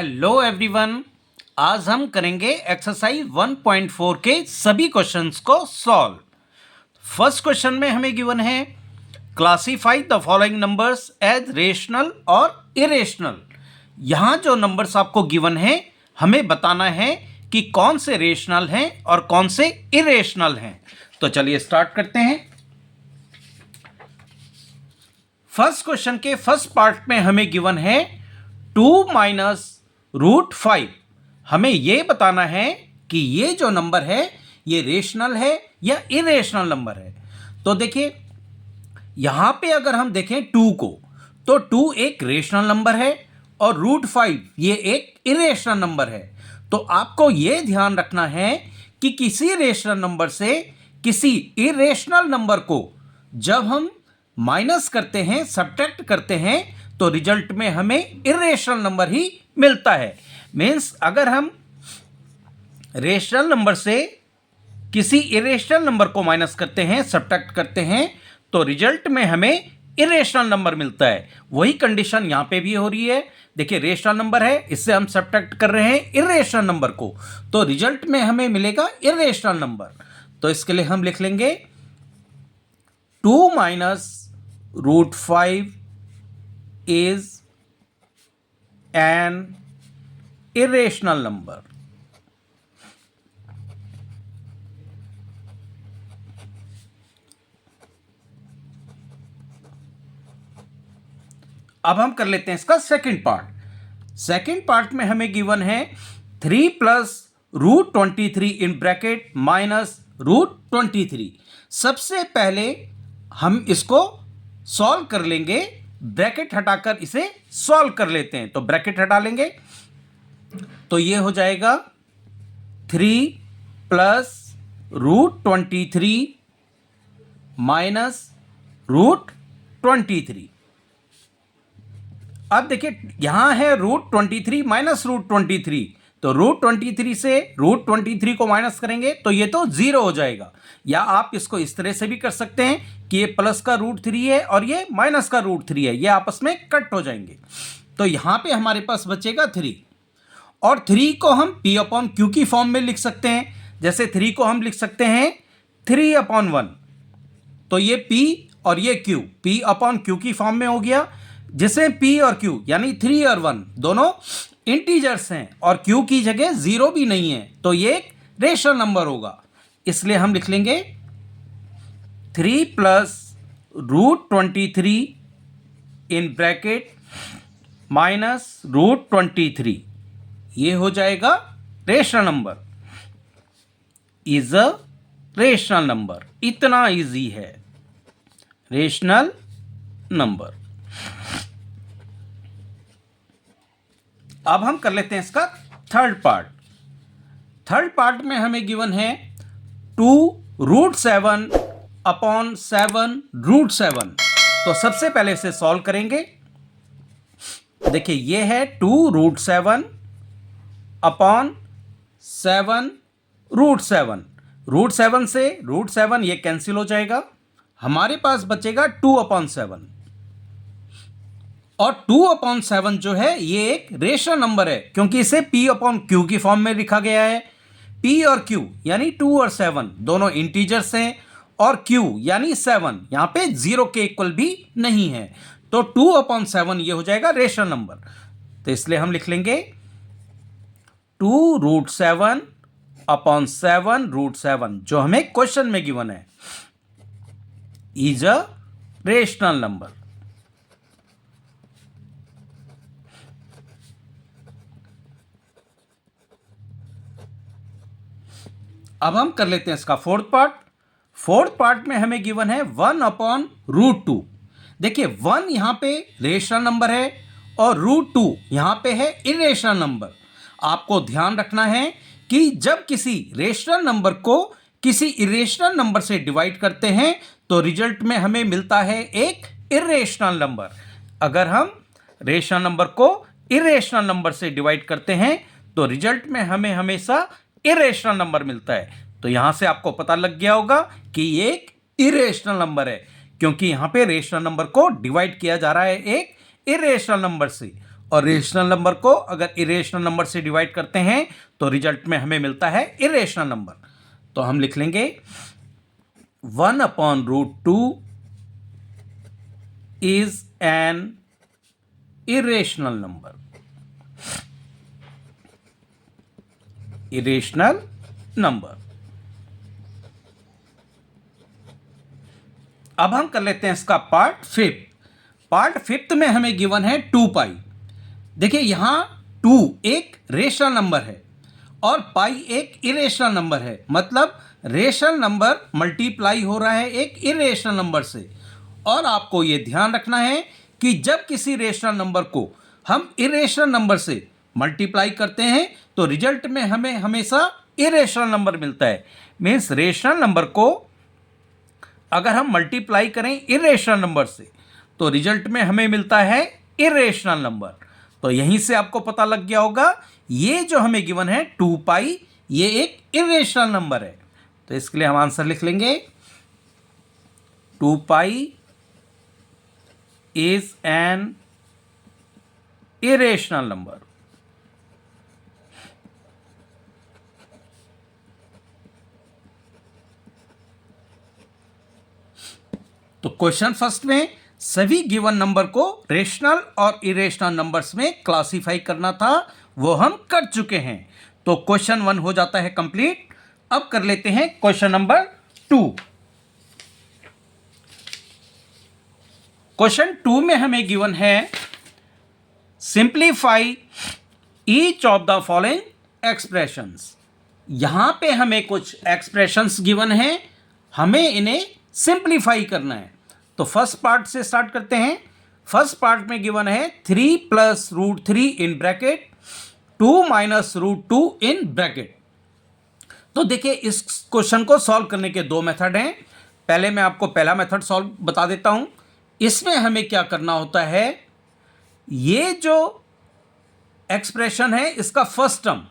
Hello everyone. आज हम करेंगे एक्सरसाइज 1.4 के सभी क्वेश्चंस को सॉल्व। फर्स्ट क्वेश्चन में हमें गिवन है classify the following numbers as rational और इरेशनल। यहाँ जो नंबर्स आपको गिवन है हमें बताना है कि कौन से रेशनल हैं और कौन से इरेशनल हैं। तो चलिए स्टार्ट करते हैं। फर्स्ट क्वेश्चन के फर्स्ट पार्ट में हमें गिवन है 2 माइनस रूट 5। हमें यह बताना है कि ये जो नंबर है ये रेशनल है या इरेशनल नंबर है। तो देखिए यहां पे अगर हम देखें 2 को तो 2 एक रेशनल नंबर है और रूट 5 ये एक इरेशनल नंबर है। तो आपको यह ध्यान रखना है कि किसी रेशनल नंबर से किसी इरेशनल नंबर को जब हम माइनस करते हैं, सब्ट्रैक्ट करते हैं, तो रिजल्ट में हमें इरेशनल नंबर ही मिलता है। मीन्स अगर हम रेशनल नंबर से किसी इरेशनल नंबर को माइनस करते हैं, सब्ट्रैक्ट करते हैं, तो रिजल्ट में हमें इरेशनल नंबर मिलता है। वही कंडीशन यहां पे भी हो रही है। देखिए रेशनल नंबर है, इससे हम सब्ट्रैक्ट कर रहे हैं इरेशनल नंबर को, तो रिजल्ट में हमें मिलेगा इरेशनल नंबर। तो इसके लिए हम लिख लेंगे 2 minus root 5 is an irrational number। अब हम कर लेते हैं इसका सेकंड पार्ट। सेकंड पार्ट में हमें गिवन है 3 plus root 23 in bracket minus root 23। सबसे पहले हम इसको सॉल्व कर लेंगे, ब्रैकेट हटाकर इसे सॉल्व कर लेते हैं। तो ब्रैकेट हटा लेंगे तो ये हो जाएगा 3 प्लस रूट 23 माइनस रूट 23। अब देखिए यहां है रूट 23 माइनस रूट 23, तो रूट 23 से रूट 23 को माइनस करेंगे तो ये तो 0 हो जाएगा। या आप इसको इस तरह से भी कर सकते हैं कि ये प्लस का रूट 3 है और ये माइनस का रूट 3 है, ये आपस में कट हो जाएंगे। तो यहां पे हमारे पास बचेगा 3, और 3 को हम p अपॉन क्यू की फॉर्म में लिख सकते हैं। जैसे 3 को हम लिख सकते हैं 3 अपॉन 1, तो ये p और ये q p अपॉन क्यू की फॉर्म में हो गया, जिसमें p और q यानी 3 और 1 दोनों इंटीजर्स हैं और q की जगह 0 भी नहीं है, तो ये एक रेशनल नंबर होगा। इसलिए हम लिख लेंगे 3 plus root 23 in bracket minus root 23, ये हो जाएगा rational number, is a rational number. इतना इजी है रेशनल नंबर। अब हम कर लेते हैं इसका थर्ड पार्ट। थर्ड पार्ट में हमें गिवन है 2 रूट 7 अपॉन 7 रूट 7। तो सबसे पहले इसे सॉल्व करेंगे। देखिए ये है 2 रूट 7 अपॉन 7 रूट 7। रूट 7 से रूट 7 ये कैंसिल हो जाएगा, हमारे पास बचेगा 2 अपॉन 7। और 2 अपॉन 7 जो है ये एक रेशनल नंबर है, क्योंकि इसे p अपॉन क्यू की फॉर्म में लिखा गया है। p और q यानी 2 और 7 दोनों इंटीजर्स हैं, और q यानी 7 यहां पे 0 के इक्वल भी नहीं है, तो 2 अपॉन 7 ये हो जाएगा रेशनल नंबर। तो इसलिए हम लिख लेंगे 2 रूट 7 अपॉन 7 रूट 7 जो हमें क्वेश्चन में गिवन है, इज अ रेशनल नंबर। अब हम कर लेते हैं इसका फोर्थ पार्ट। फोर्थ पार्ट में हमें गिवन है 1 अपॉन रूट 2। देखिए 1 यहां पे रेशनल नंबर है और रूट 2 यहां पे है इरेशनल नंबर। आपको ध्यान रखना है कि जब किसी रेशनल नंबर को किसी इरेशनल नंबर से डिवाइड करते हैं तो रिजल्ट में हमें मिलता है एक इरेशनल नंबर। अगर हम रेशनल नंबर को इरेशनल नंबर से डिवाइड करते हैं तो रिजल्ट में हमें हमेशा इरेशनल नंबर मिलता है। तो यहां से आपको पता लग गया होगा कि ये एक इरेशनल नंबर है, क्योंकि यहां पे रेशनल नंबर को डिवाइड किया जा रहा है एक इरेशनल नंबर से, और रेशनल नंबर को अगर इरेशनल नंबर से डिवाइड करते हैं तो रिजल्ट में हमें मिलता है इरेशनल नंबर। तो हम लिख लेंगे 1/√2 is an irrational number. Irrational number. अब हम कर लेते हैं इसका पार्ट फिफ्थ। पार्ट फिफ्थ में हमें गिवन है 2 पाई। देखिए यहां 2 एक रेशनल नंबर है और पाई एक इरेशनल नंबर है, मतलब रेशनल नंबर मल्टीप्लाई हो रहा है एक इरेशनल नंबर से। और आपको यह ध्यान रखना है कि जब किसी रेशनल नंबर को हम इरेशनल नंबर से मल्टीप्लाई करते हैं तो रिजल्ट में हमें हमेशा इरेशनल नंबर मिलता है। मीन्स रेशनल नंबर को अगर हम मल्टीप्लाई करें इरेशनल नंबर से तो रिजल्ट में हमें मिलता है इरेशनल नंबर। तो यहीं से आपको पता लग गया होगा ये जो हमें गिवन है 2 पाई ये एक इरेशनल नंबर है। तो इसके लिए हम आंसर लिख लेंगे 2 pi is an irrational number. तो क्वेश्चन फर्स्ट में सभी गिवन नंबर को रेशनल और इरेशनल नंबर्स में क्लासिफाई करना था, वो हम कर चुके हैं। तो क्वेश्चन 1 हो जाता है कंप्लीट। अब कर लेते हैं क्वेश्चन नंबर 2। क्वेश्चन 2 में हमें गिवन है simplify each of the following expressions. यहां पे हमें कुछ एक्सप्रेशंस गिवन हैं, हमें इन्हें सिंप्लीफाई करना है। तो फर्स्ट पार्ट से स्टार्ट करते हैं। फर्स्ट पार्ट में गिवन है 3 + √3 इन ब्रैकेट 2 - √2 इन ब्रैकेट। तो देखिए इस क्वेश्चन को सॉल्व करने के 2 मेथड हैं। पहले मैं आपको पहला मेथड सॉल्व बता देता हूं। इसमें हमें क्या करना होता है, ये जो एक्सप्रेशन है इसका फर्स्ट टर्म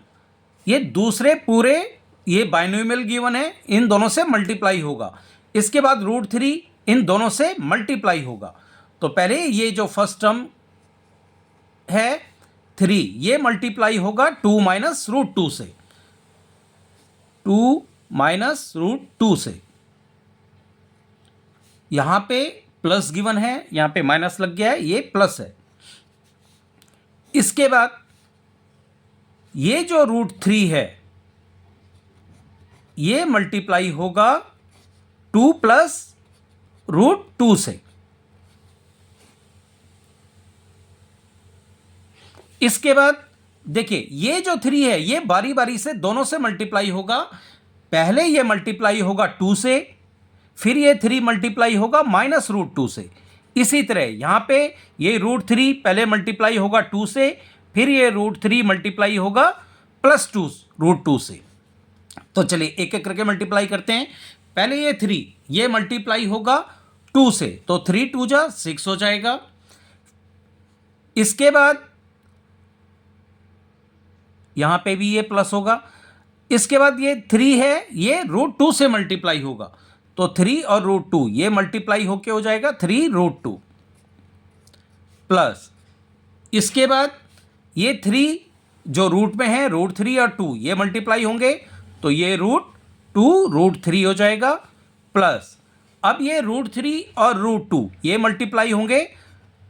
ये दूसरे पूरे ये बाइनोमियल गिवन है, इन दोनों से मल्टीप्लाई होगा। इसके बाद √3 इन दोनों से मल्टीप्लाई होगा। तो पहले ये जो फर्स्ट टर्म है 3 ये मल्टीप्लाई होगा 2 - √2 से, 2 - √2 से। यहां पे प्लस गिवन है, यहां पे माइनस लग गया है, ये प्लस है। इसके बाद ये जो √3 है ये मल्टीप्लाई होगा 2 + √2 से। इसके बाद देखिए ये जो 3 है ये बारी बारी से दोनों से मल्टीप्लाई होगा। पहले ये मल्टीप्लाई होगा 2 से, फिर ये 3 मल्टीप्लाई होगा -√2 से। इसी तरह यहां पे ये √3 पहले मल्टीप्लाई होगा 2 से, फिर ये √3 मल्टीप्लाई होगा +2 √2 से। तो चलिए एक एक करके मल्टीप्लाई करते हैं। पहले ये 3 ये मल्टीप्लाई होगा 2 से, तो 3 × 2 = 6 हो जाएगा। इसके बाद यहां पे भी ये प्लस होगा। इसके बाद ये 3 है ये √2 से मल्टीप्लाई होगा, तो 3 और √2 ये मल्टीप्लाई होके हो जाएगा 3 √2 प्लस। इसके बाद ये 3 जो रूट में है √3 और 2 ये मल्टीप्लाई होंगे, तो ये √2 √3 हो जाएगा प्लस। अब ये √3 और √2 ये मल्टीप्लाई होंगे,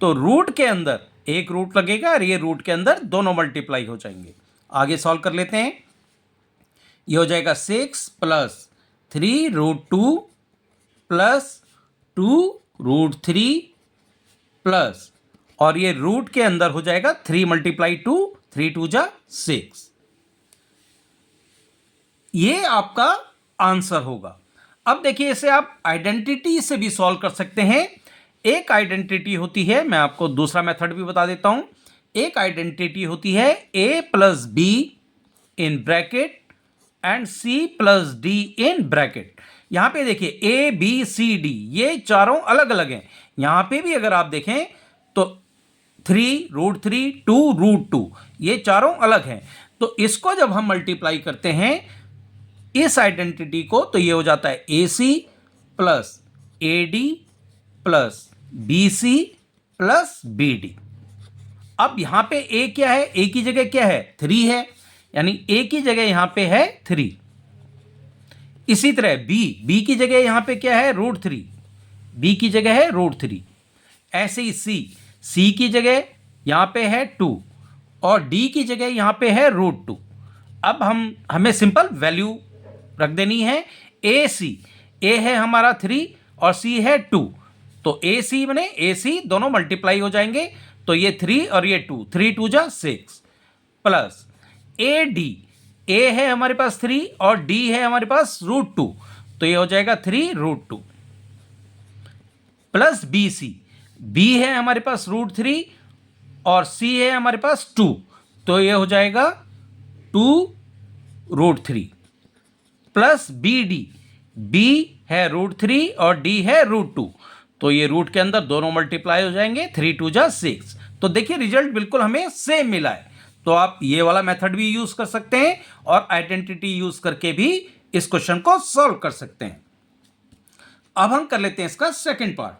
तो रूट के अंदर एक रूट लगेगा और ये रूट के अंदर दोनों मल्टीप्लाई हो जाएंगे। आगे सॉल्व कर लेते हैं। ये हो जाएगा 6 + 3 √2 प्लस 2 √3 प्लस, और ये रूट के अंदर हो जाएगा 3 × 2 3 × 2 = 6। ये आपका आंसर होगा। अब देखिए इसे आप आइडेंटिटी से भी सॉल्व कर सकते हैं। एक आइडेंटिटी होती है, मैं आपको दूसरा मेथड भी बता देता हूं। एक आइडेंटिटी होती है a + b in bracket and c + d in bracket. यहां पे देखिए a b c d ये चारों अलग अलग हैं। यहां पे भी अगर आप देखें तो 3 √3 2 √2 ये चारों अलग हैं। तो इसको जब हम मल्टीप्लाई करते हैं इस आइडेंटिटी को, तो ये हो जाता है AC + AD + BC + BD। अब यहाँ पे ए क्या है, ए की जगह क्या है, 3 है, यानी ए की जगह यहाँ पे है 3। इसी तरह बी की जगह यहाँ पे क्या है, √3, बी की जगह है √3। ऐसे ही सी की जगह यहाँ पे है 2 और डी की जगह यहाँ पे है √2। अब हमें सिंपल वैल्यू रख देनी है। ए है हमारा 3 और सी है 2, तो ए सी बने ए सी दोनों मल्टीप्लाई हो जाएंगे, तो ये 3 और ये 2, 3 2 जा 6 प्लस ए डी, ए है हमारे पास 3 और डी है हमारे पास √2, तो ये हो जाएगा 3√2 प्लस बी सी, बी है हमारे पास √3 और सी है हमारे पास 2, तो ये हो जाएगा 2√3 प्लस बी डी, बी है √3 और डी है √2, तो ये रूट के अंदर दोनों मल्टीप्लाई हो जाएंगे, 3 2 जा 6। तो देखिए रिजल्ट बिल्कुल हमें सेम मिला है। तो आप ये वाला मेथड भी यूज कर सकते हैं और आइडेंटिटी यूज करके भी इस क्वेश्चन को सॉल्व कर सकते हैं। अब हम कर लेते हैं इसका सेकंड पार्ट।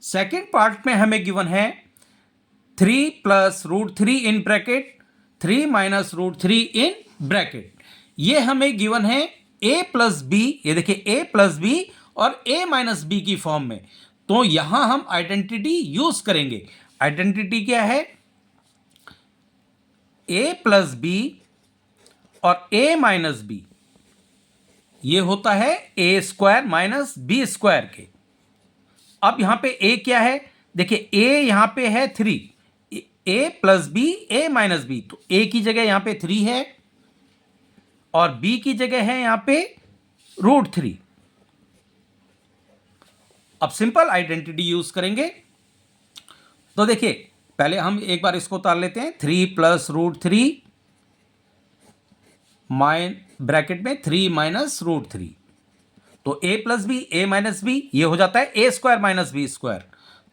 सेकंड पार्ट में हमें गिवन है 3 plus √3 in bracket 3 minus √3 in bracket. ये हमें गिवन है a प्लस बी, ये देखिए a प्लस बी और a माइनस बी की फॉर्म में। तो यहां हम आइडेंटिटी यूज करेंगे। आइडेंटिटी क्या है, a प्लस बी और a माइनस बी, ये होता है a square minus B square के। अब यहां पे a क्या है, देखिए a यहां पे है 3, a plus B a minus B, तो a की जगह यहां पे 3 है और b की जगह है यहां पे √3। अब सिंपल आइडेंटिटी यूज करेंगे। तो देखिए पहले हम एक बार इसको उतार लेते हैं, 3 प्लस √3 ब्रैकेट में 3 माइनस √3, तो a plus B a minus B ये हो जाता है a square minus B square,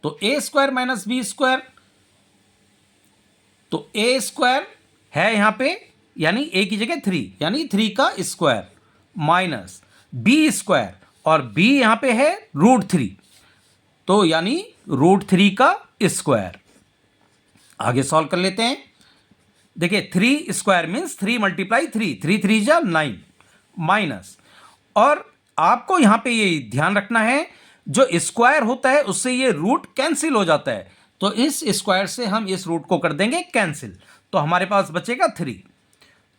तो a square minus B square, तो a स्क्वायर है यहां पे यानी a की जगह 3 यानी 3 का स्क्वायर माइनस b स्क्वायर और b यहां पे है √3, तो यानी √3 का स्क्वायर। आगे सॉल्व कर लेते हैं। देखिए 3 स्क्वायर मीन्स 3 मल्टीप्लाई 3, 3 3 जा 9 माइनस, और आपको यहां पे ये ध्यान रखना है जो स्क्वायर होता है उससे ये रूट कैंसिल हो जाता है, तो इस स्क्वायर से हम इस रूट को कर देंगे कैंसिल, तो हमारे पास बचेगा 3,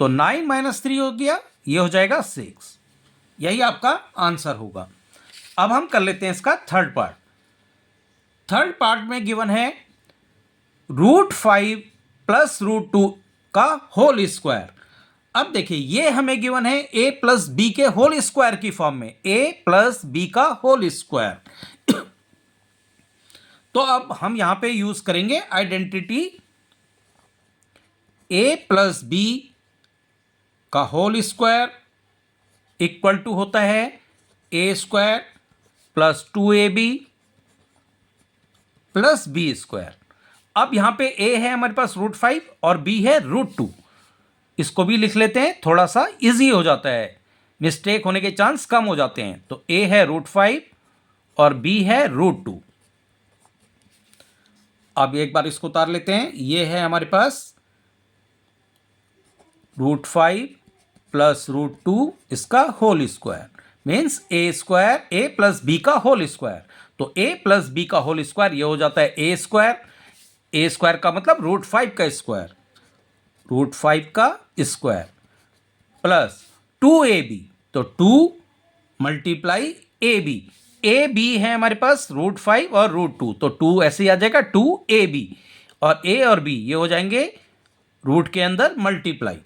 तो 9 माइनस 3 हो गया, ये हो जाएगा 6। यही आपका आंसर होगा। अब हम कर लेते हैं इसका थर्ड पार्ट। थर्ड पार्ट में गिवन है √5 प्लस √2 का होल स्क्वायर। अब देखिए ये हमें गिवन है a प्लस बी के होल स्क्वायर की फॉर्म में, a प्लस बी का होल स्क्वायर। तो अब हम यहां पे यूज करेंगे आइडेंटिटी, a प्लस बी का होल स्क्वायर इक्वल टू होता है a square plus 2ab plus B square. अब यहां पे a है हमारे पास √5 और b है √2, इसको भी लिख लेते हैं, थोड़ा सा इजी हो जाता है, मिस्टेक होने के चांस कम हो जाते हैं। तो a है √5 और b है √2। अब एक बार इसको उतार लेते हैं, ये है हमारे पास √5 प्लस √2 इसका whole square means a square a plus B का होल स्क्वायर, तो a प्लस बी का होल स्क्वायर ये हो जाता है a स्क्वायर का मतलब √5 का स्क्वायर, √5 का स्क्वायर प्लस 2ab, तो 2 मल्टीप्लाई ab है हमारे पास √5 और √2, तो 2 ऐसे ही आ जाएगा 2ab, और a और b ये हो जाएंगे रूट के अंदर मल्टीप्लाई,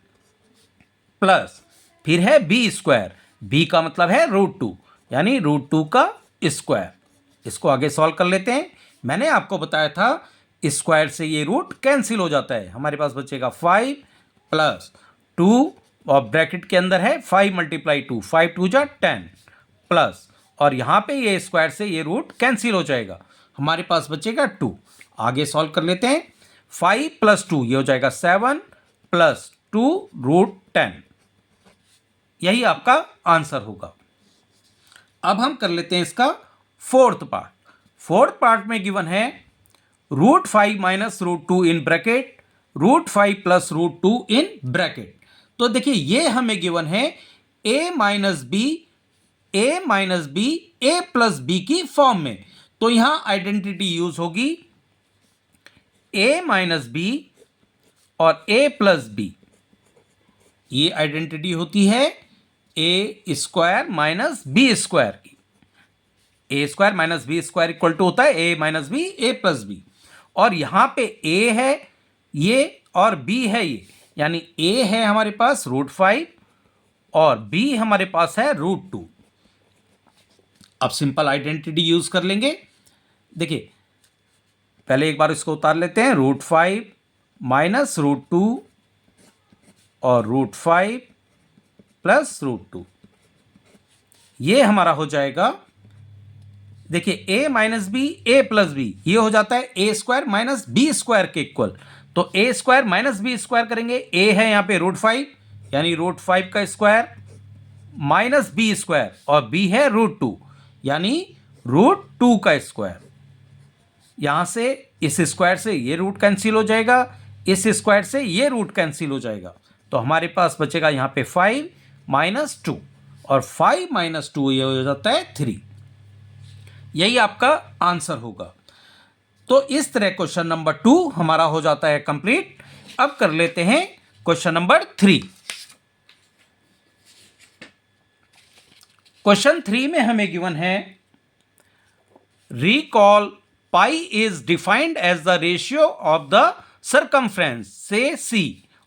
प्लस फिर है b स्क्वायर, b का मतलब है √2 यानी √2 का स्क्वायर। इसको आगे सॉल्व कर लेते हैं। मैंने आपको बताया था स्क्वायर से ये रूट कैंसिल हो जाता है, हमारे पास बचेगा 5 प्लस 2 और ब्रैकेट के अंदर है 5 मल्टीप्लाई 2, 5 2 जा 10 प्लस, और यहाँ पे ये स्क्वायर से ये रूट कैंसिल हो जाएगा, हमारे पास बचेगा 2। आगे सॉल्व कर लेते हैं, 5 प्लस 2 ये हो जाएगा 7 प्लस 2 √10, यही आपका आंसर होगा। अब हम कर लेते हैं इसका फोर्थ पार्ट। फोर्थ पार्ट में गिवन है √5 minus √2 in bracket √5 plus √2 in bracket. तो देखिए ये हमें गिवन है a minus B, a minus B, a plus B की फॉर्म में। तो यहां आइडेंटिटी यूज होगी a माइनस बी और a प्लस बी। ये आइडेंटिटी होती है A square minus B square की। A square minus B square equal to होता है ए minus B, A plus B. और यहां पे ए है ये और बी है ये, यानी ए है हमारे पास √5 और बी हमारे पास है √2। अब सिंपल आइडेंटिटी यूज कर लेंगे। देखिए पहले एक बार इसको उतार लेते हैं, √5 माइनस √2 और √5 प्लस √2। ये हमारा हो जाएगा, देखिए a minus B, A plus B, ये हो जाता है A square minus B square के इक्वल। तो A square minus B square करेंगे, a है यहाँ पे √5 यानी √5 का स्क्वायर माइनस बी स्क्वायर और b है √2 यानी √2 का स्क्वायर। यहां से इस स्क्वायर से ये रूट कैंसिल हो जाएगा, इस स्क्वायर से ये रूट कैंसिल हो जाएगा। तो हमारे पास बचेगा यहाँ पे 5 माइनस 2 और 5 माइनस 2 ये हो जाता है 3। यही आपका आंसर होगा। तो इस तरह क्वेश्चन नंबर 2 हमारा हो जाता है कंप्लीट। अब कर लेते हैं क्वेश्चन नंबर 3। क्वेश्चन 3 में हमें गिवन है recall pi is defined as the ratio of the circumference say c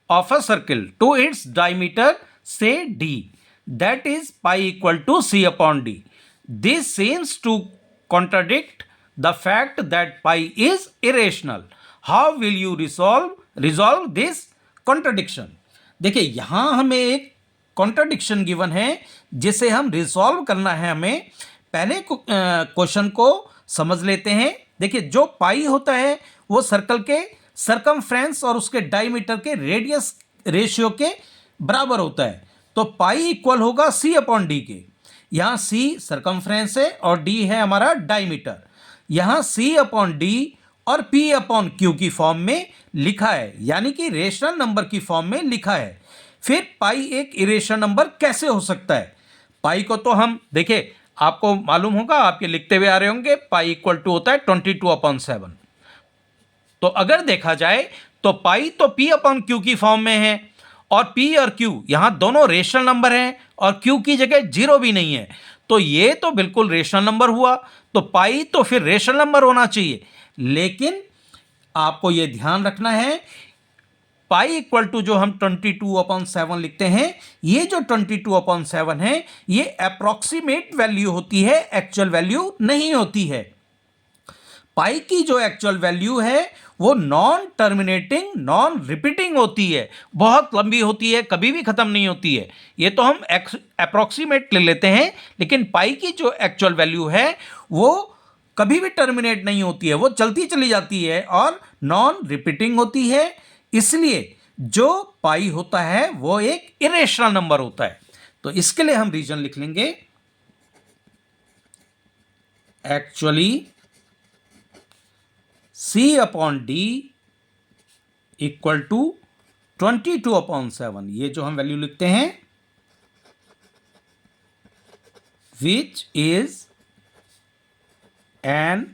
of a circle to its diameter say d, that is pi equal to c upon d. This seems to contradict the fact that pi is irrational. How will you resolve this contradiction? देखिए यहां हमें एक contradiction given है जिसे हम resolve करना है। हमें पहले क्वेश्चन को समझ लेते हैं। देखिए जो पाई होता है वो सर्कल के सरकमफ्रेंस और उसके डायमीटर के रेडियस रेशियो के बराबर होता है। तो पाई इक्वल होगा c अपॉन डी के। यहाँ c सरकमफ्रेंस है और d है हमारा डायमीटर। यहाँ c अपॉन डी और p अपॉन क्यू की फॉर्म में लिखा है, यानी कि रेशनल नंबर की फॉर्म में लिखा है। फिर पाई एक इरेशनल नंबर कैसे हो सकता है? पाई को तो हम देखिए आपको मालूम होगा, आपके लिखते हुए आ रहे होंगे, पाई इक्वल टू होता है 22/7। तो अगर देखा जाए तो पाई तो p अपॉन क्यू की फॉर्म में है और p और q यहां दोनों रेशनल नंबर हैं और q की जगह 0 भी नहीं है। तो ये तो बिल्कुल रेशनल नंबर हुआ, तो पाई तो फिर रेशनल नंबर होना चाहिए। लेकिन आपको यह ध्यान रखना है पाई इक्वल टू जो हम 22/7 लिखते हैं, ये जो 22/7 है ये अप्रॉक्सीमेट वैल्यू होती है, एक्चुअल वैल्यू नहीं होती है। पाई की जो एक्चुअल वैल्यू है वो नॉन टर्मिनेटिंग नॉन रिपीटिंग होती है, बहुत लंबी होती है, कभी भी खत्म नहीं होती है। ये तो हम अप्रॉक्सीमेट ले लेते हैं, लेकिन पाई की जो एक्चुअल वैल्यू है वो कभी भी टर्मिनेट नहीं होती है, वो चलती चली जाती है और नॉन रिपीटिंग होती है। इसलिए जो पाई होता है वो एक इरेशनल नंबर होता है। तो इसके लिए हम रीजन लिख लेंगे, actually c upon D equal to 22/7। ये जो हम वैल्यू लिखते हैं which is an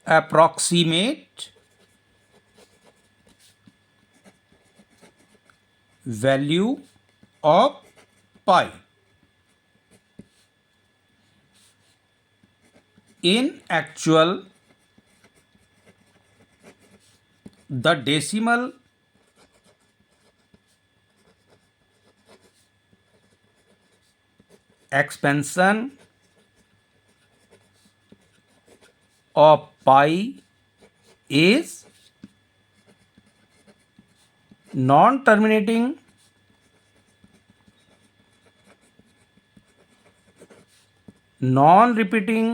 approximate value of pi. In actual, the decimal expansion of pi is non-terminating, non-repeating,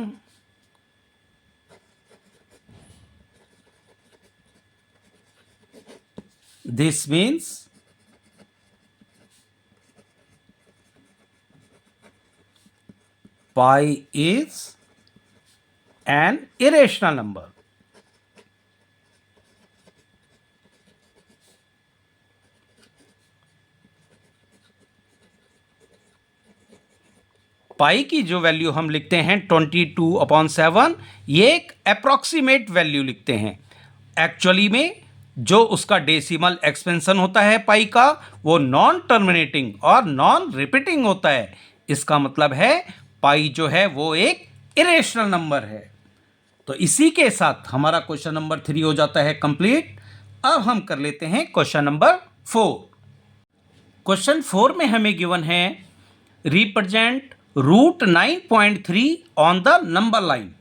this means pi is an irrational number. पाई की जो value हम लिखते हैं 22/7, ये एक अप्रॉक्सीमेट वैल्यू लिखते हैं। एक्चुअली में जो उसका डेसिमल एक्सपेंशन होता है पाई का, वो नॉन टर्मिनेटिंग और नॉन रिपीटिंग होता है। इसका मतलब है पाई जो है वो एक इरेशनल नंबर है। तो इसी के साथ हमारा क्वेश्चन नंबर 3 हो जाता है कंप्लीट। अब हम कर लेते हैं क्वेश्चन नंबर 4। क्वेश्चन 4 में हमें गिवन है represent root 9.3 on the number line.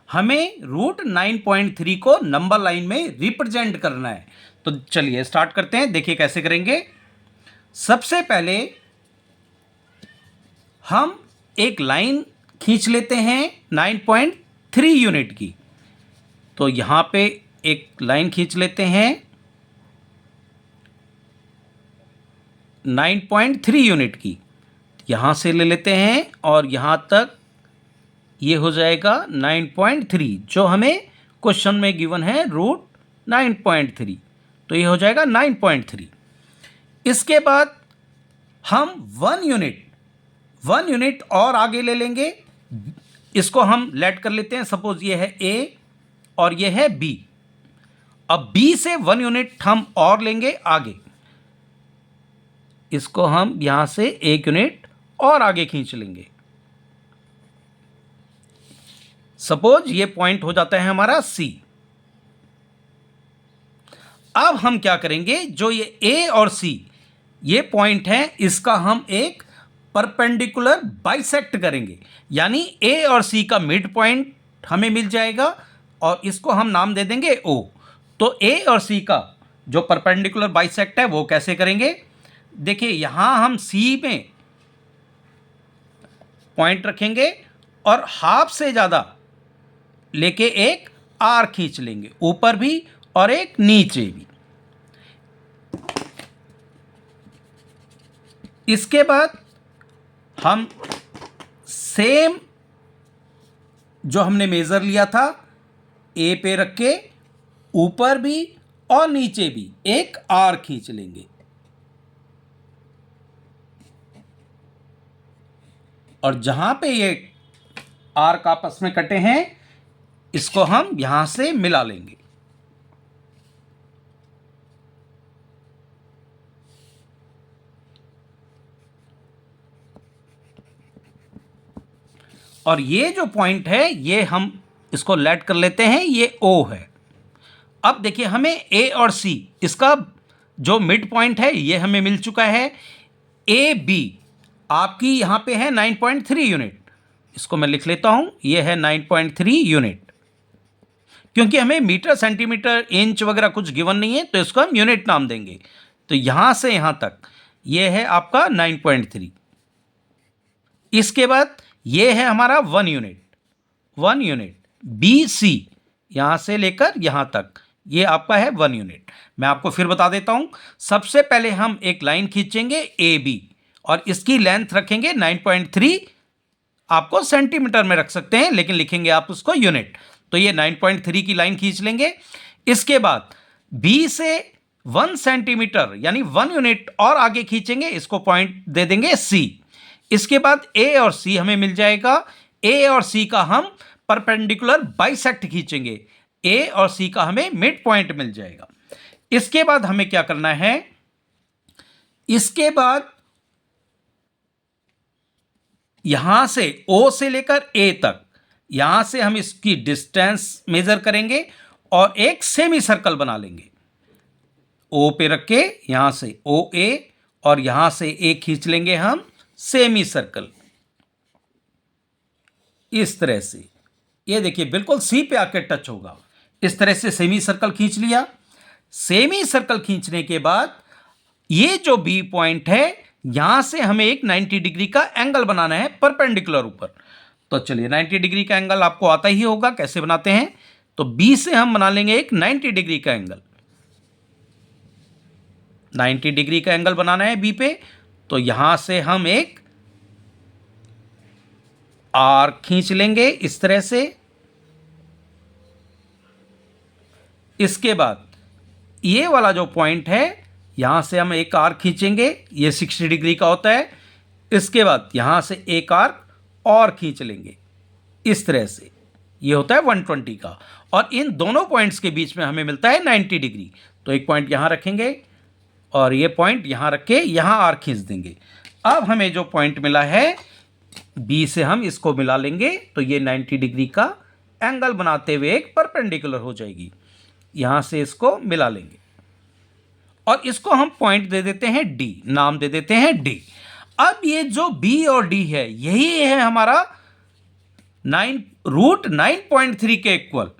हमें रूट 9.3 को नंबर लाइन में रिप्रेजेंट करना है। तो चलिए स्टार्ट करते हैं। देखिए कैसे करेंगे। सबसे पहले हम एक लाइन खींच लेते हैं 9.3 यूनिट की। तो यहां पे एक लाइन खींच लेते हैं 9.3 यूनिट की। यहां से ले लेते हैं और यहां तक ये हो जाएगा 9.3, जो हमें क्वेश्चन में गिवन है रूट 9.3। तो ये हो जाएगा 9.3। इसके बाद हम 1 यूनिट और आगे ले लेंगे। इसको हम लेट कर लेते हैं। सपोज ये है ए और ये है बी। अब बी से 1 यूनिट हम और लेंगे आगे। इसको हम यहां से 1 यूनिट और आगे खींच लेंगे। सपोज ये पॉइंट हो जाता है हमारा सी। अब हम क्या करेंगे, जो ये ए और सी ये पॉइंट है, इसका हम एक परपेंडिकुलर बाइसेक्ट करेंगे। यानी ए और सी का मिड पॉइंट हमें मिल जाएगा और इसको हम नाम दे देंगे ओ। तो ए और सी का जो परपेंडिकुलर बाइसेक्ट है वो कैसे करेंगे। देखिए यहां हम सी में पॉइंट रखेंगे और हाफ से ज़्यादा लेके एक आर खींच लेंगे, ऊपर भी और एक नीचे भी। इसके बाद हम सेम जो हमने मेजर लिया था ए पे रख के ऊपर भी और नीचे भी एक आर खींच लेंगे और जहां पे ये आर का आपस में कटे हैं इसको हम यहां से मिला लेंगे। और ये जो पॉइंट है ये हम इसको लेट कर लेते हैं, ये ओ है। अब देखिए हमें ए और सी इसका जो मिड पॉइंट है ये हमें मिल चुका है। ए बी आपकी यहां पे है 9.3 यूनिट। इसको मैं लिख लेता हूं, ये है 9.3 यूनिट। क्योंकि हमें मीटर सेंटीमीटर इंच वगैरह कुछ गिवन नहीं है तो इसको हम यूनिट नाम देंगे। तो यहां से यहां तक ये है आपका 9.3। इसके बाद ये है हमारा 1 यूनिट बी सी, यहां से लेकर यहां तक ये आपका है 1 यूनिट। मैं आपको फिर बता देता हूं। सबसे पहले हम एक लाइन खींचेंगे ए बी और इसकी लेंथ रखेंगे 9.3। आपको सेंटीमीटर में रख सकते हैं लेकिन लिखेंगे आप उसको यूनिट। तो ये 9.3 की लाइन खींच लेंगे। इसके बाद बी से 1 सेंटीमीटर यानी 1 यूनिट और आगे खींचेंगे, इसको पॉइंट दे देंगे सी। इसके बाद ए और सी हमें मिल जाएगा। ए और सी का हम परपेंडिकुलर बाइसेक्ट खींचेंगे, ए और सी का हमें मिड पॉइंट मिल जाएगा। इसके बाद हमें क्या करना है, इसके बाद यहां से ओ से लेकर ए तक यहां से हम इसकी डिस्टेंस मेजर करेंगे और एक सेमी सर्कल बना लेंगे। ओ पे रख के यहां से ओ ए और यहां से ए खींच लेंगे हम सेमी सर्कल इस तरह से। ये देखिए बिल्कुल सी पे आकर टच होगा। इस तरह से सेमी सर्कल खींच लिया। सेमी सर्कल खींचने के बाद ये जो बी पॉइंट है यहां से हमें एक 90 डिग्री का एंगल बनाना है परपेंडिकुलर ऊपर। तो चलिए 90 डिग्री का एंगल आपको आता ही होगा, कैसे बनाते हैं। तो बी से हम बना लेंगे एक 90 डिग्री का एंगल। 90 डिग्री का एंगल बनाना है बी पे। तो यहां से हम एक आर खींच लेंगे इस तरह से। इसके बाद ये वाला जो पॉइंट है यहां से हम एक आर्क खींचेंगे, ये 60 डिग्री का होता है। इसके बाद यहां से एक आर्क और खींच लेंगे इस तरह से, ये होता है 120 का, और इन दोनों पॉइंट्स के बीच में हमें मिलता है 90 डिग्री। तो एक पॉइंट यहाँ रखेंगे और ये पॉइंट यहाँ रख के यहाँ आर खींच देंगे। अब हमें जो पॉइंट मिला है बी से हम इसको मिला लेंगे, तो ये 90 डिग्री का एंगल बनाते हुए एक परपेंडिकुलर हो जाएगी। यहाँ से इसको मिला लेंगे और इसको हम पॉइंट दे देते हैं डी, नाम दे देते हैं डी। अब ये जो बी और डी है यही है हमारा √9.3 के इक्वल,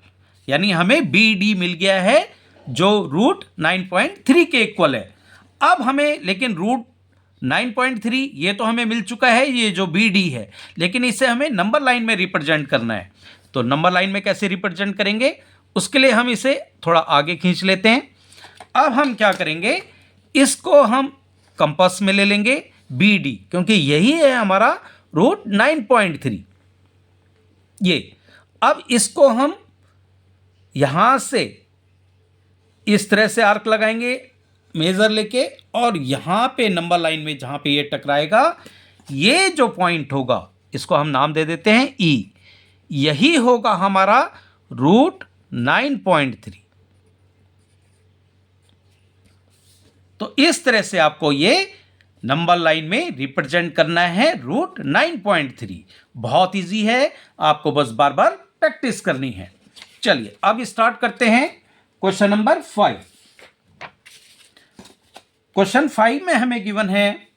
यानी हमें बी डी मिल गया है जो √9.3 के इक्वल है। अब हमें लेकिन √9.3 ये तो हमें मिल चुका है, ये जो बी डी है, लेकिन इसे हमें नंबर लाइन में रिप्रेजेंट करना है। तो नंबर लाइन में कैसे रिप्रेजेंट करेंगे, उसके लिए हम इसे थोड़ा आगे खींच लेते हैं। अब हम क्या करेंगे, इसको हम कंपास में ले लेंगे बी डी, क्योंकि यही है हमारा √9.3 ये। अब इसको हम यहां से इस तरह से आर्क लगाएंगे मेजर लेके, और यहां पे नंबर लाइन में जहां पे ये टकराएगा, ये जो पॉइंट होगा इसको हम नाम दे देते हैं ई, यही होगा हमारा √9.3। तो इस तरह से आपको ये नंबर लाइन में रिप्रेजेंट करना है √9.3। बहुत इजी है, आपको बस बार बार प्रैक्टिस करनी है। चलिए अब स्टार्ट करते हैं क्वेश्चन नंबर 5। क्वेश्चन 5 में हमें गिवन है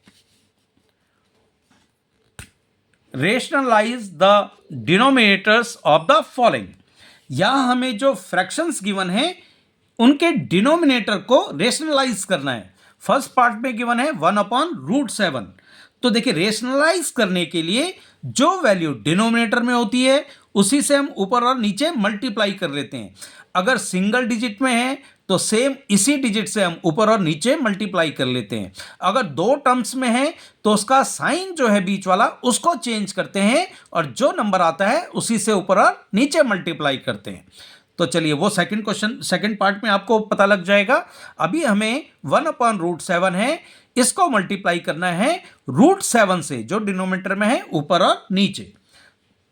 rationalise the denominators of the following. यहां हमें जो फ्रैक्शंस गिवन है उनके डिनोमिनेटर को रेशनलाइज करना है। फर्स्ट पार्ट में गिवन है 1/√7। तो देखिए रेशनलाइज करने के लिए जो वैल्यू डिनोमिनेटर में होती है उसी से हम ऊपर और नीचे मल्टीप्लाई कर लेते हैं। अगर सिंगल डिजिट में है तो सेम इसी डिजिट से हम ऊपर और नीचे मल्टीप्लाई कर लेते हैं। अगर दो टर्म्स में है तो उसका साइन जो है बीच वाला उसको चेंज करते हैं और जो नंबर आता है उसी से ऊपर और नीचे मल्टीप्लाई करते हैं। तो चलिए वो सेकंड क्वेश्चन सेकंड पार्ट में आपको पता लग जाएगा। अभी हमें 1/√7 है, इसको मल्टीप्लाई करना है √7 से जो डिनोमिनेटर में है ऊपर और नीचे।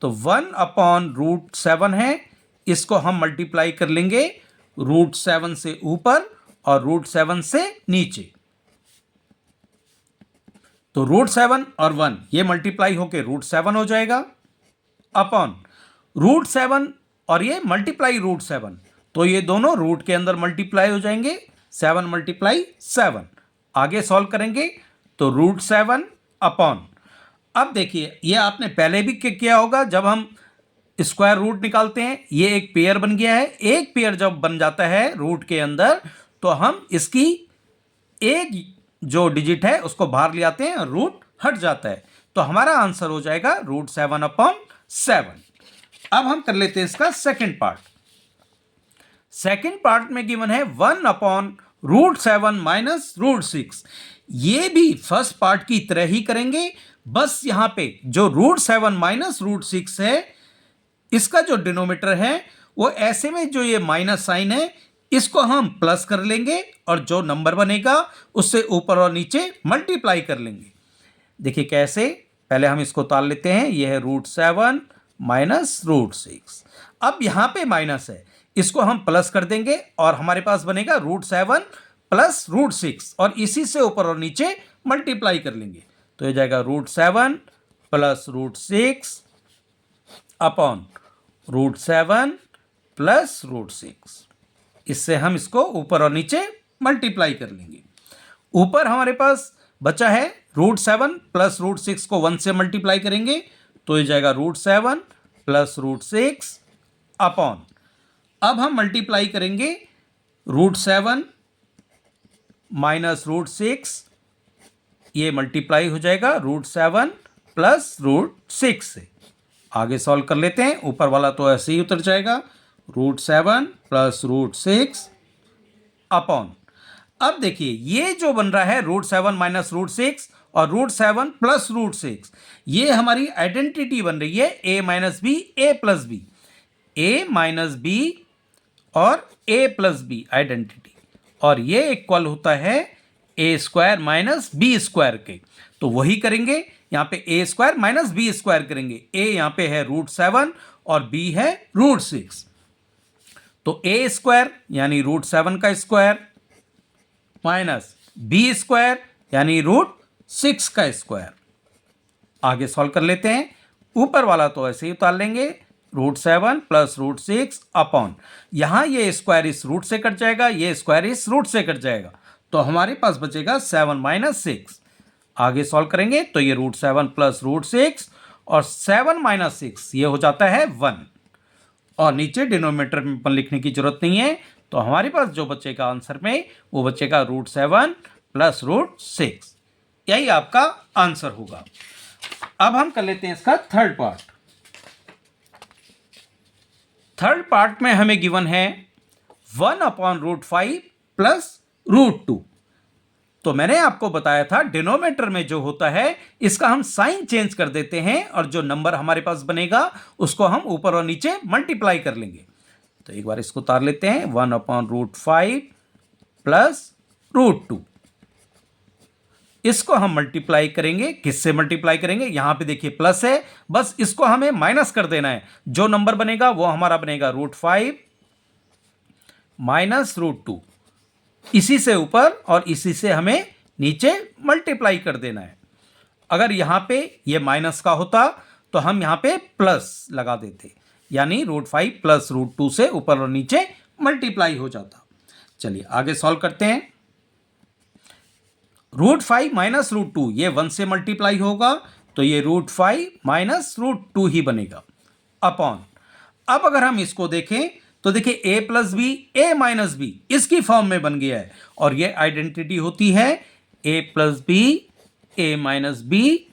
तो 1/√7 है, इसको हम मल्टीप्लाई कर लेंगे √7 से ऊपर और √7 से नीचे। तो √7 और 1 ये मल्टीप्लाई होके √7 हो जाएगा अपॉन √7 और ये मल्टीप्लाई √7, तो ये दोनों रूट के अंदर मल्टीप्लाई हो जाएंगे। 7 × 7 आगे सॉल्व करेंगे तो √7 अपॉन, अब देखिए ये आपने पहले भी किया होगा, जब हम स्क्वायर रूट निकालते हैं ये एक पेयर बन गया है। एक पेयर जब बन जाता है रूट के अंदर तो हम इसकी एक जो डिजिट है उसको बाहर ले आते हैं, रूट हट जाता है। तो हमारा आंसर हो जाएगा √7/7। अब हम कर लेते हैं इसका सेकंड पार्ट। सेकंड पार्ट में गिवन है 1/√7 - √6। ये भी फर्स्ट पार्ट की तरह ही करेंगे, बस यहां पे जो √7 - √6 है इसका जो डिनोमिनेटर है वो ऐसे में जो ये माइनस साइन है इसको हम प्लस कर लेंगे और जो नंबर बनेगा उससे ऊपर और नीचे मल्टीप्लाई कर लेंगे। देखिए कैसे, पहले हम इसको उतार लेते हैं, यह है √7 - √6। अब यहां पे माइनस है, इसको हम प्लस कर देंगे और हमारे पास बनेगा √7 + √6 और इसी से ऊपर और नीचे मल्टीप्लाई कर लेंगे। तो ये जाएगा √7 + √6 अपॉन √7 + √6। इससे हम इसको ऊपर और नीचे मल्टीप्लाई कर लेंगे। ऊपर हमारे पास बचा है √7 + √6 को 1 से मल्टीप्लाई करेंगे तो ये जाएगा √7 + √6 अपॉन, अब हम मल्टीप्लाई करेंगे √7 - √6, ये मल्टीप्लाई हो जाएगा √7 + √6 से। आगे सॉल्व कर लेते हैं, ऊपर वाला तो ऐसे ही उतर जाएगा √7 + √6 अपॉन, अब देखिए ये जो बन रहा है √7 - √6 और √7 + √6, ये हमारी आइडेंटिटी बन रही है a - b a + b, a - b और a + b आइडेंटिटी, और ये इक्वल होता है a² - b² के। तो वही करेंगे, यहाँ पे ए स्क्वायर माइनस बी स्क्वायर करेंगे। ए यहाँ पे है √7 और बी है √6, तो ए स्क्वायर यानी √7 का स्क्वायर माइनस बी स्क्वायर यानी √6 का स्क्वायर। आगे सॉल्व कर लेते हैं। ऊपर वाला तो ऐसे ही उतार लेंगे, √7 प्लस √6 अपॉन, यहां ये स्क्वायर इस रूट से कट जाएगा, ये स्क्वायर इस रूट से कट जाएगा, तो हमारे पास बचेगा 7 माइनस 6। आगे सॉल्व करेंगे तो ये √7 प्लस √6 और 7 माइनस 6 ये हो जाता है 1, और नीचे डिनोमिनेटर में 1 लिखने की जरूरत नहीं है, तो हमारे पास जो बचेगा आंसर में वो बचेगा √7 प्लस √6। यही आपका आंसर होगा। अब हम कर लेते हैं इसका थर्ड पार्ट। थर्ड पार्ट में हमें गिवन है 1/√5 प्लस √2। तो मैंने आपको बताया था डिनोमिनेटर में जो होता है इसका हम साइन चेंज कर देते हैं, और जो नंबर हमारे पास बनेगा उसको हम ऊपर और नीचे मल्टीप्लाई कर लेंगे। तो एक बार इसको उतार लेते हैं, 1/√5 प्लस √2। इसको हम मल्टीप्लाई करेंगे, किससे मल्टीप्लाई करेंगे, यहां पे देखिए प्लस है, बस इसको हमें माइनस कर देना है। जो नंबर बनेगा वो हमारा बनेगा √5 माइनस √2। इसी से ऊपर और इसी से हमें नीचे मल्टीप्लाई कर देना है। अगर यहां पे ये माइनस का होता तो हम यहां पे प्लस लगा देते, यानी √5 प्लस √2 से ऊपर और नीचे मल्टीप्लाई हो जाता। चलिए आगे सॉल्व करते हैं। √5 माइनस √2 ये 1 से मल्टीप्लाई होगा, तो ये √5 माइनस √2 ही बनेगा अपॉन। अब अगर हम इसको देखें तो देखिए a plus B A minus B इसकी फॉर्म में बन गया है, और ये आइडेंटिटी होती है a plus B A minus B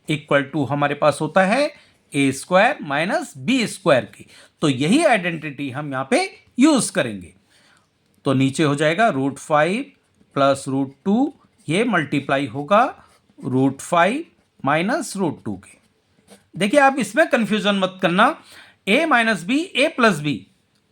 equal to हमारे पास होता है a square minus B square की। तो यही आइडेंटिटी हम यहाँ पे यूज करेंगे। तो नीचे हो जाएगा √5 प्लस √2, ये मल्टीप्लाई होगा √5 माइनस √2 के। देखिए आप इसमें कंफ्यूजन मत करना, a minus B A plus B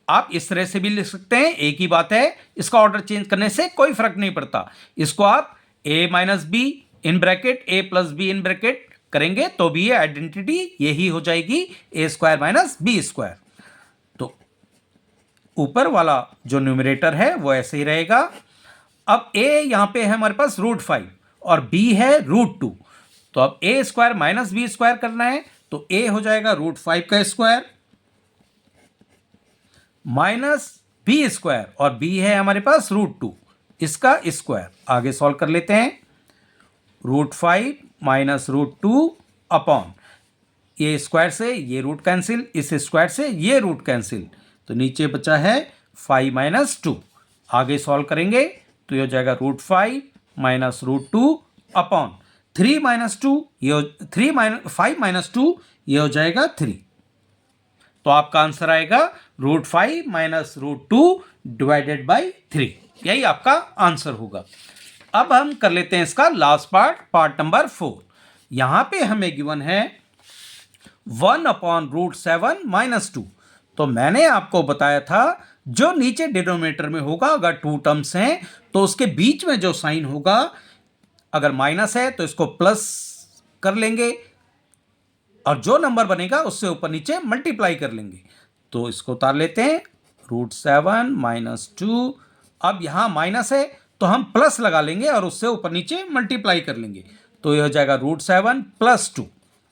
आप इस तरह से भी लिख सकते हैं, एक ही बात है, इसका ऑर्डर चेंज करने से कोई फर्क नहीं पड़ता। इसको आप a minus B in bracket a plus B in bracket करेंगे तो भी ये आइडेंटिटी यही हो जाएगी, a square minus B square. तो ऊपर वाला जो न्यूमरेटर है वो ऐसे ही रहेगा। अब a यहां पे है हमारे पास √5 और b है √2, तो अब a square minus B square करना है, तो a हो जाएगा √5 का स्क्वायर माइनस बी स्क्वायर, और b है हमारे पास √2 इसका स्क्वायर। आगे सॉल्व कर लेते हैं। √5 माइनस √2 अपॉन, ये स्क्वायर से ये रूट कैंसिल, इस स्क्वायर से ये रूट कैंसिल, तो नीचे बचा है 5 माइनस 2। आगे सॉल्व करेंगे तो ये हो जाएगा √5 माइनस √2 अपॉन 3 माइनस 2, ये 5 माइनस 2 ये हो जाएगा 3। तो आपका आंसर आएगा √5 माइनस √2 डिवाइडेड बाई 3। यही आपका आंसर होगा। अब हम कर लेते हैं इसका लास्ट पार्ट, पार्ट नंबर 4। यहां पे हमें गिवन है 1/√7 माइनस 2। तो मैंने आपको बताया था जो नीचे डिनोमिनेटर में होगा, अगर 2 टर्म्स हैं तो उसके बीच में जो साइन होगा, अगर माइनस है तो इसको प्लस कर लेंगे, और जो नंबर बनेगा उससे ऊपर नीचे मल्टीप्लाई कर लेंगे। तो इसको उतार लेते हैं, √7 माइनस 2। अब यहां माइनस है तो हम प्लस लगा लेंगे और उससे ऊपर नीचे मल्टीप्लाई कर लेंगे, तो यह हो जाएगा √7 प्लस 2।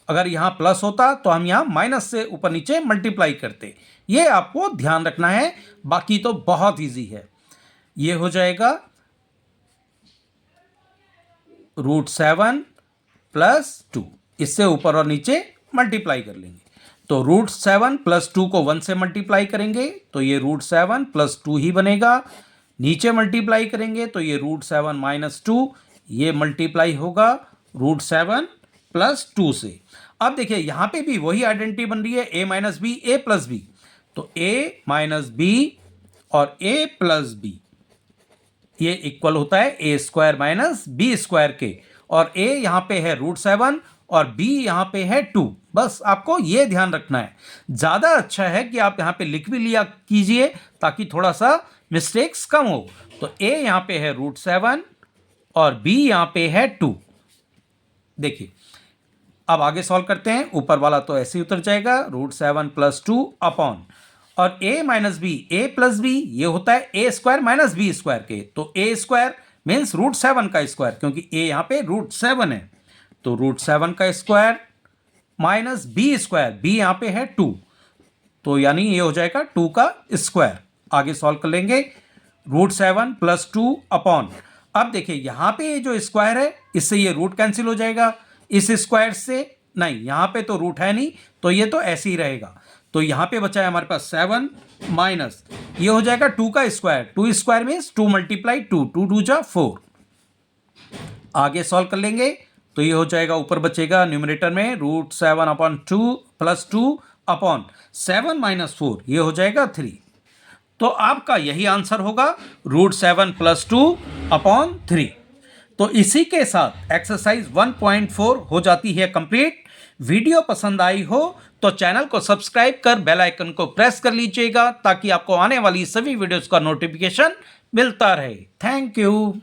अगर यहां प्लस होता तो हम यहां माइनस से ऊपर नीचे मल्टीप्लाई करते। ये आपको ध्यान रखना है, बाकी तो बहुत इजी है। ये हो जाएगा √7 प्लस 2, इससे ऊपर और नीचे मल्टीप्लाई कर लेंगे। तो √7 प्लस 2 को 1 से मल्टीप्लाई करेंगे तो ये √7 प्लस 2 ही बनेगा। नीचे मल्टीप्लाई करेंगे तो ये √7 माइनस 2, ये मल्टीप्लाई होगा √7 प्लस 2 से। अब देखिए यहां पे भी वही आइडेंटिटी बन रही है, a minus B A plus B, तो a माइनस बी और a प्लस बी ये इक्वल होता है a square minus B square के, और a यहां पे है √7 और b यहां पे है 2। बस आपको ये ध्यान रखना है। ज्यादा अच्छा है कि आप यहां पे लिख भी लिया कीजिए ताकि थोड़ा सा मिस्टेक्स कम हो। तो a यहां पे है √7 और b यहां पे है 2। देखिए अब आगे सॉल्व करते हैं। ऊपर वाला तो ऐसे ही उतर जाएगा, √7 + 2 अपॉन, और a minus B, a plus B ये होता है a square minus B square के, तो a स्क्वायर मीन्स √7 का स्क्वायर, क्योंकि a यहाँ पे √7 है, तो √7 का square minus B square, b यहाँ पे है 2, तो यानी ये हो जाएगा 2 का स्क्वायर। आगे सॉल्व कर लेंगे, √7 + 2 अपॉन, अब देखिए यहाँ पे ये जो स्क्वायर है इससे ये रूट कैंसिल हो जाएगा, इस स्क्वायर से नहीं, यहाँ पे तो रूट है नहीं, तो ये तो ऐसे ही रहेगा, तो यहाँ पे बचा है हमारे पास 7 माइनस ये हो जाएगा 2 का स्क्वायर, 2 स्क्वायर मीन्स 2 × 2, 2 2 जा 4। आगे सॉल्व कर लेंगे तो ये हो जाएगा, ऊपर बचेगा न्यूमरेटर में √7/2 + 2 अपॉन 7 - 4, ये हो जाएगा 3। तो आपका यही आंसर होगा, √7 + 2 अपॉन 3। तो इसी के साथ एक्सरसाइज 1.4 हो जाती है कंप्लीट। वीडियो पसंद आई हो तो चैनल को सब्सक्राइब कर बेल आइकन को प्रेस कर लीजिएगा, ताकि आपको आने वाली सभी वीडियोस का नोटिफिकेशन मिलता रहे। Thank you.